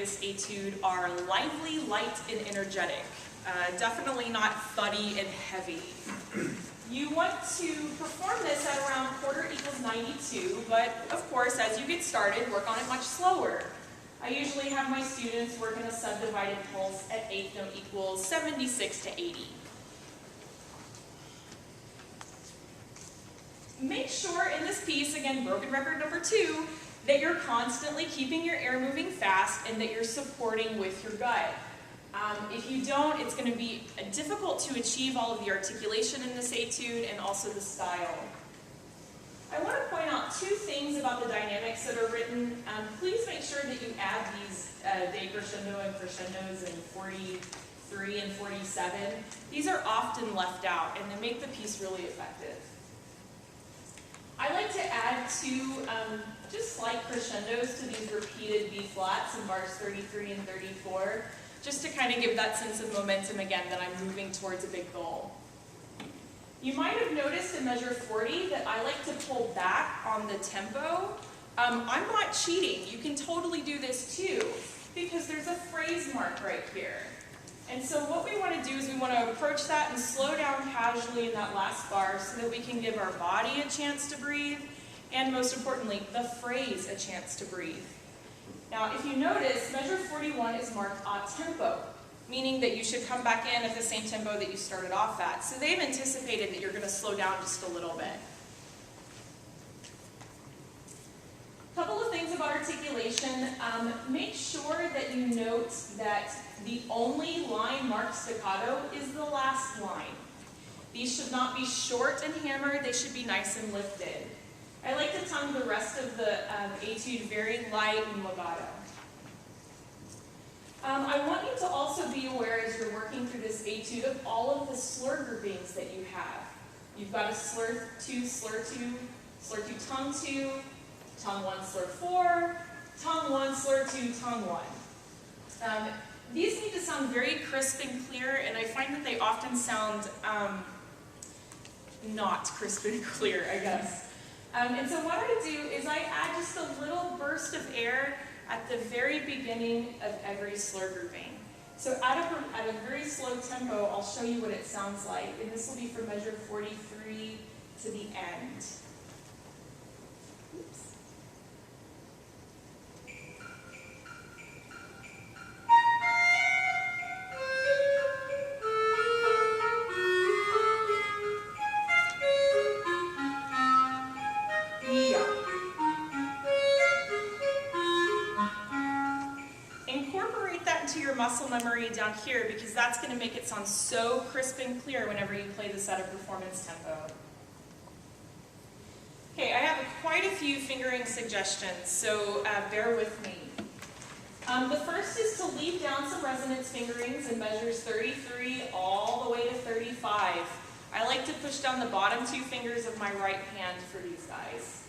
this etude are lively, light, and energetic. Definitely not thuddy and heavy. You want to perform this at around quarter equals 92, but of course, as you get started, work on it much slower. I usually have my students work in a subdivided pulse at eighth note equals 76 to 80. Make sure in this piece, again, broken record number 2, that you're constantly keeping your air moving fast and that you're supporting with your gut. If you don't, it's going to be difficult to achieve all of the articulation in this etude and also the style. I want to point out 2 things about the dynamics that are written. Please make sure that you add these decrescendo and crescendos in 43 and 47. These are often left out and they make the piece really effective. I like to add 2 just slight crescendos to these repeated B flats in bars 33 and 34, just to kind of give that sense of momentum again that I'm moving towards a big goal. You might have noticed in measure 40 that I like to pull back on the tempo. I'm not cheating. You can totally do this too, because there's a phrase mark right here. And so what we want to do is we want to approach that and slow down casually in that last bar so that we can give our body a chance to breathe, and most importantly, the phrase a chance to breathe. Now, if you notice, measure 41 is marked a tempo, meaning that you should come back in at the same tempo that you started off at. So they've anticipated that you're going to slow down just a little bit. A couple of things about articulation. Make sure that you note that the only line marked staccato is the last line. These should not be short and hammered, they should be nice and lifted. I like to tongue the rest of the etude very light and legato. I want you to also be aware as you're working through this etude of all of the slur groupings that you have. You've got a slur 2, slur 2, slur 2, tongue 2, tongue 1, slur 4, tongue 1, slur 2, tongue 1. These need to sound very crisp and clear, and I find that they often sound not crisp and clear, I guess. And so what I do is I add just a little burst of air at the very beginning of every slur grouping. So at a very slow tempo, I'll show you what it sounds like, and this will be from measure 43 to the end. Oops. Muscle memory down here because that's going to make it sound so crisp and clear whenever you play this at a performance tempo. Okay, I have quite a few fingering suggestions, so bear with me. The first is to leave down some resonance fingerings in measures 33 all the way to 35. I like to push down the bottom 2 fingers of my right hand for these guys.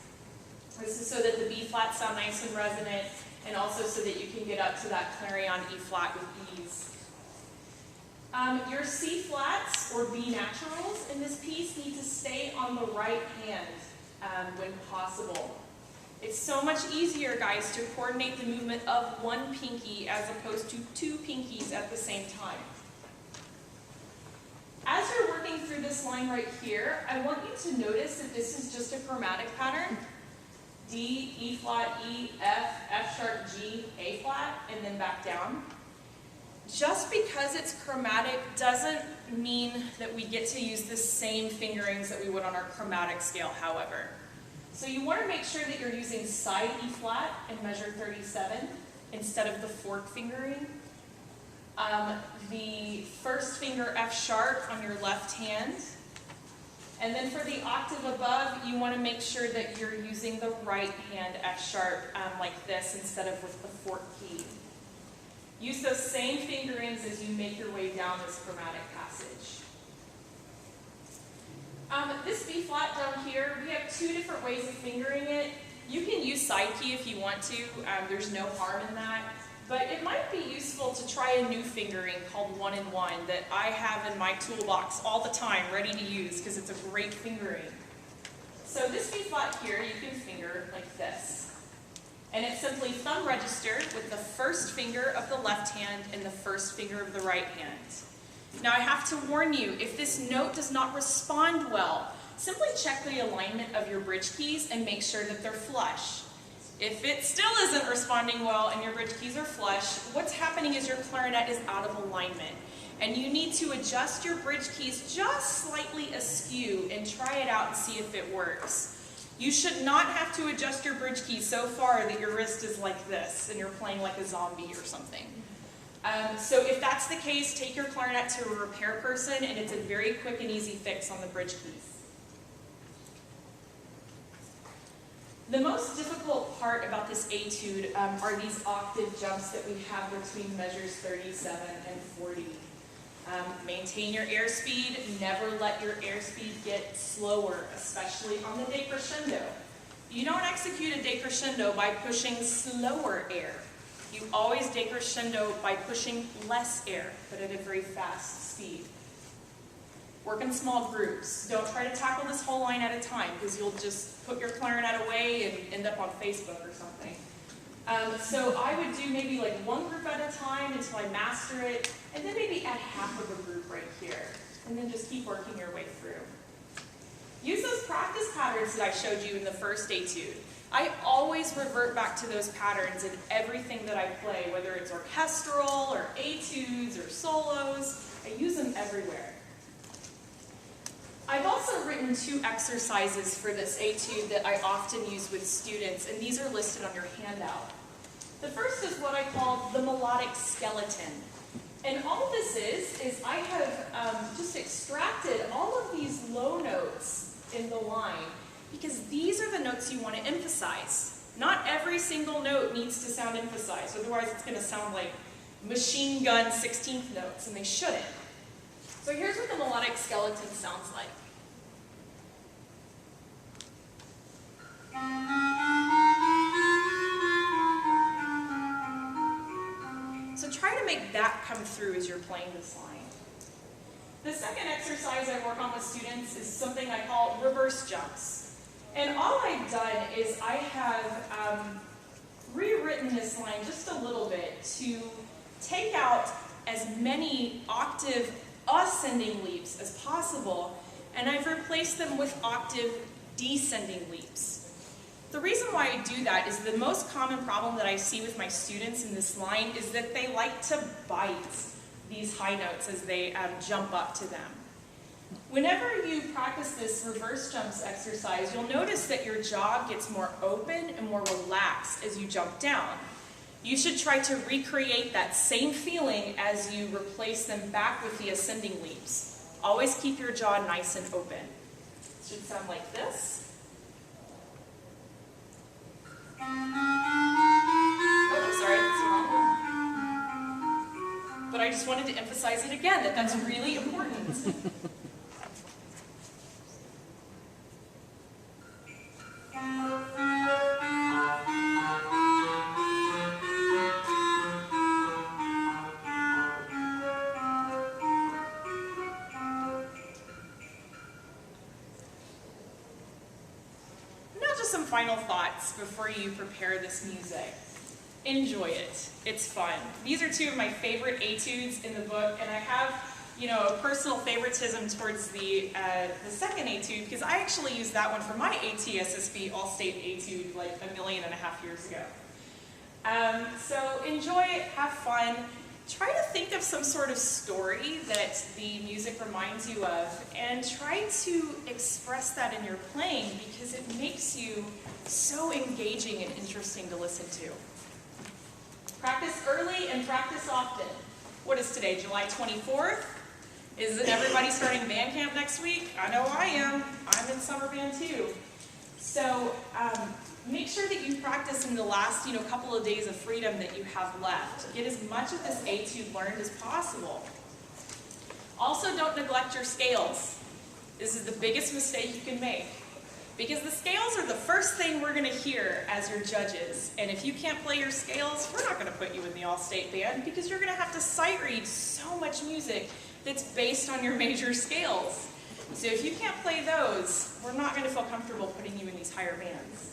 This is so that the B flats sound nice and resonant, and also so that you can get up to that clarion E flat with ease. Your C flats or B naturals in this piece need to stay on the right hand when possible. It's so much easier, guys, to coordinate the movement of one pinky as opposed to 2 pinkies at the same time. As you're working through this line right here, I want you to notice that this is just a chromatic pattern. D, E flat, E, F, F sharp, G, A flat, and then back down. Just because it's chromatic doesn't mean that we get to use the same fingerings that we would on our chromatic scale, however. So you want to make sure that you're using side E flat in measure 37 instead of the fork fingering. The first finger F sharp on your left hand. And then for the octave above, you want to make sure that you're using the right hand F sharp like this instead of with the fork key. Use those same fingerings as you make your way down this chromatic passage. This B flat down here, we have 2 different ways of fingering it. You can use side key if you want to. There's no harm in that. But it might be useful to try a new fingering called 1-in-1 that I have in my toolbox all the time, ready to use, because it's a great fingering. So this B flat here, you can finger like this. And it's simply thumb register with the first finger of the left hand and the first finger of the right hand. Now I have to warn you, if this note does not respond well, simply check the alignment of your bridge keys and make sure that they're flush. If it still isn't responding well and your bridge keys are flush, what's happening is your clarinet is out of alignment. And you need to adjust your bridge keys just slightly askew and try it out and see if it works. You should not have to adjust your bridge keys so far that your wrist is like this and you're playing like a zombie or something. So if that's the case, take your clarinet to a repair person and it's a very quick and easy fix on the bridge keys. The most difficult part about this etude are these octave jumps that we have between measures 37 and 40. Maintain your airspeed. Never let your airspeed get slower, especially on the decrescendo. You don't execute a decrescendo by pushing slower air. You always decrescendo by pushing less air, but at a very fast speed. Work in small groups. Don't try to tackle this whole line at a time because you'll just put your clarinet away and end up on Facebook or something. So I would do maybe like one group at a time until I master it, and then maybe add half of a group right here, and then just keep working your way through. Use those practice patterns that I showed you in the first etude. I always revert back to those patterns in everything that I play, whether it's orchestral or etudes or solos. I use them everywhere. I've also written 2 exercises for this etude that I often use with students, and these are listed on your handout. The first is what I call the melodic skeleton. And all this is I have just extracted all of these low notes in the line, because these are the notes you want to emphasize. Not every single note needs to sound emphasized, otherwise it's going to sound like machine gun 16th notes, and they shouldn't. So here's what the melodic skeleton sounds like. So try to make that come through as you're playing this line. The second exercise I work on with students is something I call reverse jumps. And all I've done is I have rewritten this line just a little bit to take out as many octave ascending leaps as possible, and I've replaced them with octave descending leaps. The reason why I do that is the most common problem that I see with my students in this line is that they like to bite these high notes as they jump up to them. Whenever you practice this reverse jumps exercise, you'll notice that your jaw gets more open and more relaxed as you jump down. You should try to recreate that same feeling as you replace them back with the ascending leaps. Always keep your jaw nice and open. It should sound like this. Oh, sorry, that's the wrong one. But I just wanted to emphasize it again, that that's really important. Some final thoughts before you prepare this music. Enjoy it. It's fun. These are 2 of my favorite etudes in the book, and I have, a personal favoritism towards the second etude because I actually used that one for my ATSSB All-State etude like 1.5 million years ago. So enjoy it, have fun. Try to think of some sort of story that the music reminds you of, and try to express that in your playing because it makes you so engaging and interesting to listen to. Practice early and practice often. What is today, July 24th? Isn't everybody starting band camp next week? I know I am. I'm in summer band too. So make sure that you practice in the last couple of days of freedom that you have left. Get as much of this etude learned as possible. Also, don't neglect your scales. This is the biggest mistake you can make. Because the scales are the first thing we're going to hear as your judges. And if you can't play your scales, we're not going to put you in the all-state band because you're going to have to sight read so much music that's based on your major scales. So if you can't play those, we're not going to feel comfortable putting you in these higher bands.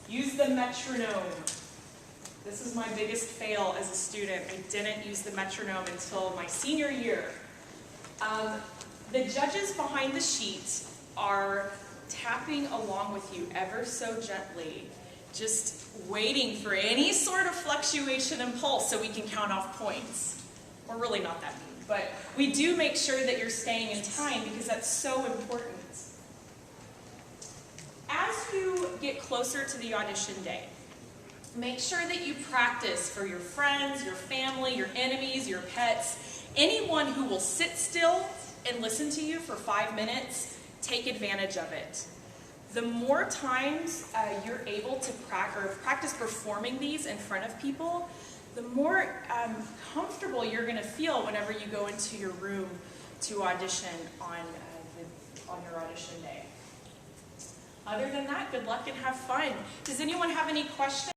Use the metronome. This is my biggest fail as a student. I didn't use the metronome until my senior year. The judges behind the sheet are tapping along with you ever so gently, just waiting for any sort of fluctuation in pulse so we can count off points. We're really not that mean, but we do make sure that you're staying in time because that's so important. As you get closer to the audition day, make sure that you practice for your friends, your family, your enemies, your pets, anyone who will sit still and listen to you for 5 minutes. Take advantage of it. The more times you're able to practice performing these in front of people, the more comfortable you're going to feel whenever you go into your room to audition on your audition day. Other than that, good luck and have fun. Does anyone have any questions?